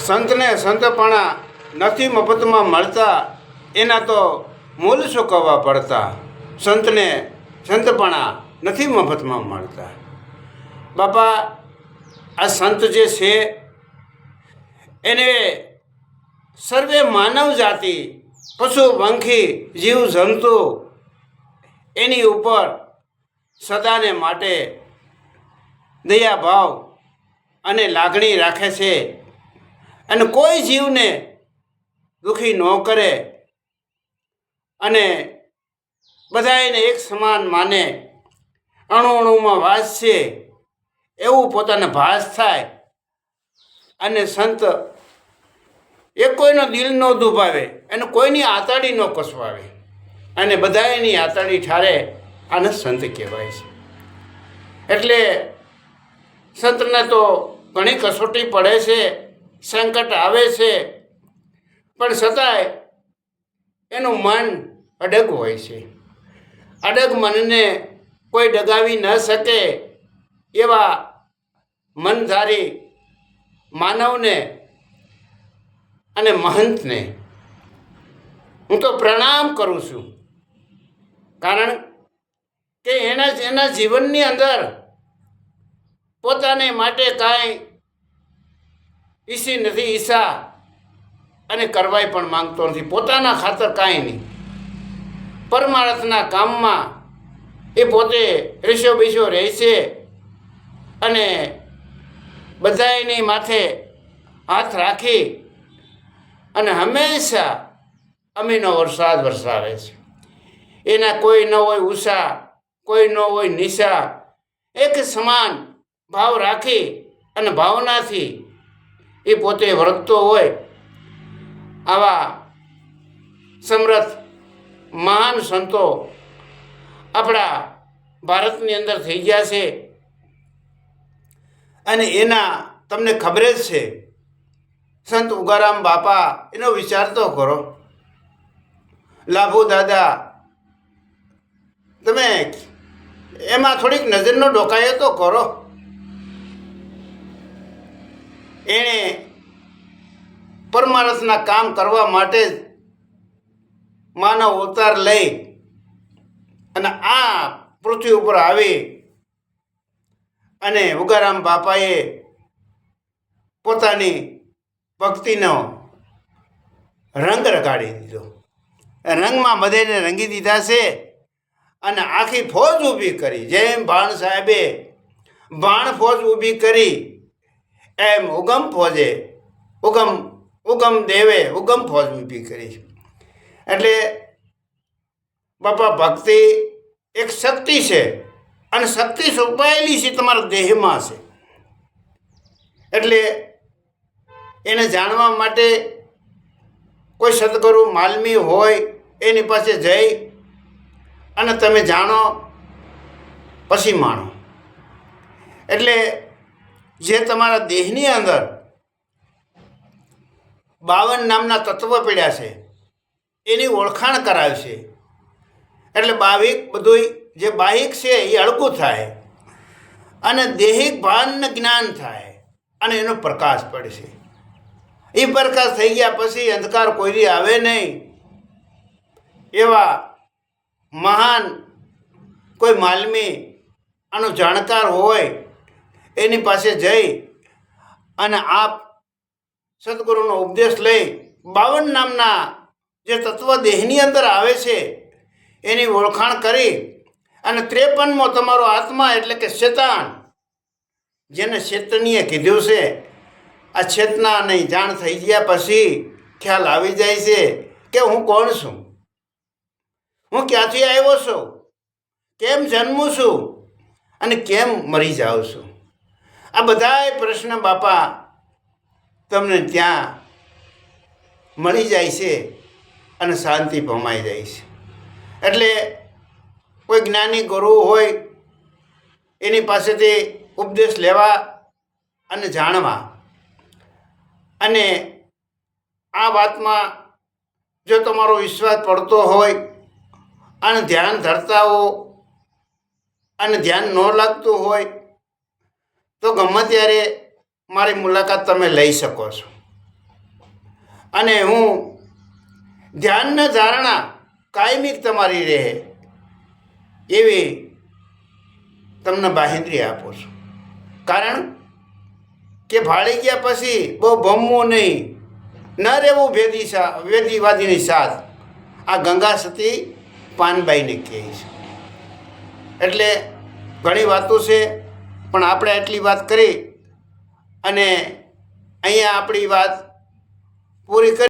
સંતને સંતપણા નથી મફતમાં મળતા, એના તો મૂલ ચૂકવવા પડતા. સંતને સંતપણા નથી મફતમાં મળતા. બાપા, આ સંત જે છે એને સર્વે માનવ જાતિ, પશુ પંખી, જીવ જંતુ એની ઉપર સદાને માટે દયાભાવ અને લાગણી રાખે છે અને કોઈ જીવને દુઃખી ન કરે અને બધાને એક સમાન માને. અણુ અણુમાં વાસ છે એવું પોતાને ભાસ થાય. અને સંત એ કોઈનો દિલ ન દુભાવે અને કોઈની આતાડી ન કસવાવે અને બધાની આતાડી ઠારે. આને સંત કહેવાય છે. એટલે સંતને તો ઘણી કસોટી પડે છે, સંકટ આવે છે, પણ છતાંય એનું મન અડગ હોય છે. અડગ મનને કોઈ ડગાવી ન શકે એવા મનધારી માનવને અને મહંતને હું તો પ્રણામ કરું છું. કારણ કે એના જીવનની અંદર પોતાને માટે કાંઈ ઈચ્છી નથી, ઈચ્છા અને કરવાય પણ માંગતો નથી. પોતાના ખાતર કાંઈ નહીં, પરમાર્થના કામમાં એ પોતે રેશો બેસો રહે છે અને બધાની માથે હાથ રાખી અને હંમેશા અમીનો વરસાદ વરસાવે છે. એના કોઈ ન હોય ઉષા, કોઈ ન હોય નિશા, એક સમાન ભાવ રાખી અને ભાવનાથી એ પોતે વર્તતો હોય. આવા સમર્થ મહાન સંતો આપણા ભારતની અંદર થઈ ગયા છે. અને એના તમને ખબર જ છે, સંત ઉગારામ બાપા, એનો વિચાર તો કરો. લાભુ દાદા, તમે એમાં થોડીક નજરનો ડોકાયો તો કરો. એણે પરમાર્થના કામ કરવા માટે માનવ અવતાર લઈ અને આ પૃથ્વી ઉપર આવી અને ઉગારામ બાપાએ પોતાની ભક્તિનો રંગ રગાડી દીધો. રંગમાં બધાને રંગી દીધા છે અને આખી ફોજ ઊભી કરી. જેમ ભાણ સાહેબે ભાણ ફોજ ઊભી કરી એમ ઉગમ ફોજે ઉગમ દેવે ઉગમ ફોજ ઊભી કરી. એટલે બાપા, ભક્તિ એક શક્તિ છે અને શક્તિ છુપાયેલી છે તમારા દેહમાં છે. એટલે એને જાણવા માટે કોઈ સદગુરુ માલમી હોય એની પાસે જઈ અને તમે જાણો પછી માણો. એટલે જે તમારા દેહની અંદર 52 નામના તત્વ પડ્યા છે એની ઓળખાણ કરાવશે. એટલે બાહિક બધું જે બાહિક છે એ હળકું થાય અને દેહિક ભાનને જ્ઞાન થાય અને એનો પ્રકાશ પડશે. એ પ્રકાશ થઈ ગયા પછી અંધકાર કોઈ આવે નહીં. એવા મહાન કોઈ માલમી આનો જાણકાર હોય એની પાસે જઈ અને આપ સદગુરુનો ઉપદેશ લઈ 52 નામના જે તત્વ દેહની અંદર આવે છે એની ઓળખાણ કરી અને 53મો તમારો આત્મા એટલે કે શેતાન, જેને ચેતનીએ કીધું છે. આ ચેતનાની જાણ થઈ ગયા પછી ખ્યાલ આવી જાય છે કે હું કોણ છું, હું ક્યાંથી આવ્યો છું, કેમ જન્મું છું અને કેમ મરી જાઉં છું. આ બધાય પ્રશ્ન બાપા તમને ત્યાં મળી જાય છે અને શાંતિ ભમાઈ જાય છે. એટલે કોઈ જ્ઞાની ગુરુ હોય એની પાસેથી ઉપદેશ લેવા અને જાણવા. અને આ વાતમાં જો તમારો વિશ્વાસ પડતો હોય અને ધ્યાન ધરતા હો અને ધ્યાન ન લાગતું હોય તો ગમે ત્યારે મારી મુલાકાત તમે લઈ શકો છો. અને હું ધ્યાનના ધારણા કાયમિક તમારી રહે એવી તમને બાહેંધરી આપું છું. કારણ કે ભાળી ગયા પછી બહુ ભમવું નહીં, ન રહેવું વેદીવાદીની સાથ. આ ગંગા સતી પાનબાઈને કહે છે. એટલે ઘણી વાતો છે, પણ આપણે એટલી વાત કરી અને અહીંયા આપણી વાત પૂરી કરી.